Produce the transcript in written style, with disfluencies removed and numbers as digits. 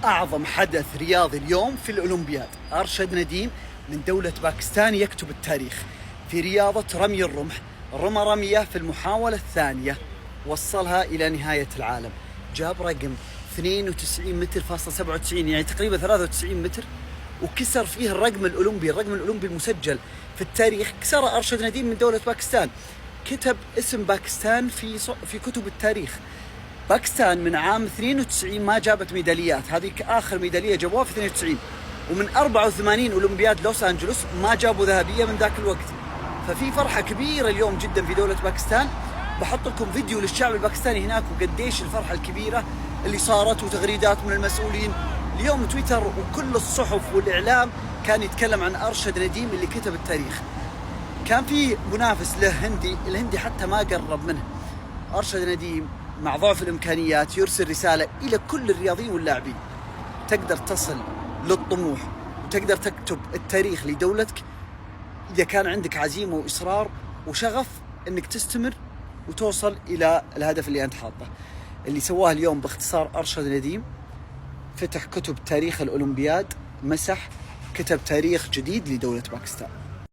أعظم حدث رياضي اليوم في الأولمبياد. أرشد نديم من دولة باكستان يكتب التاريخ في رياضة رمي الرمح. رمى رمية في المحاولة الثانية وصلها إلى نهاية العالم، جاب رقم 92 متر فاصلة 97، يعني تقريبا 93 متر، وكسر فيه الرقم الأولمبي المسجل في التاريخ. كسر أرشد نديم من دولة باكستان، كتب اسم باكستان في كتب التاريخ. باكستان من عام 92 ما جابت ميداليات، هذه آخر ميدالية جابوها في 92، ومن 84 أولمبياد لوس أنجلوس ما جابوا ذهبية من ذاك الوقت. ففي فرحة كبيرة اليوم جدا في دولة باكستان. بحط لكم فيديو للشعب الباكستاني هناك وقديش الفرحة الكبيرة اللي صارت، وتغريدات من المسؤولين. اليوم تويتر وكل الصحف والإعلام كان يتكلم عن أرشد نديم اللي كتب التاريخ. كان في منافس له هندي، الهندي حتى ما قرب منه. أرشد نديم مع ضعف الإمكانيات يرسل رسالة إلى كل الرياضيين واللاعبين: تقدر تصل للطموح وتقدر تكتب التاريخ لدولتك إذا كان عندك عزيمة وإصرار وشغف إنك تستمر وتوصل إلى الهدف اللي أنت حاطه. اللي سواه اليوم باختصار أرشد نديم، فتح كتب تاريخ الأولمبياد، كتب تاريخ جديد لدولة باكستان.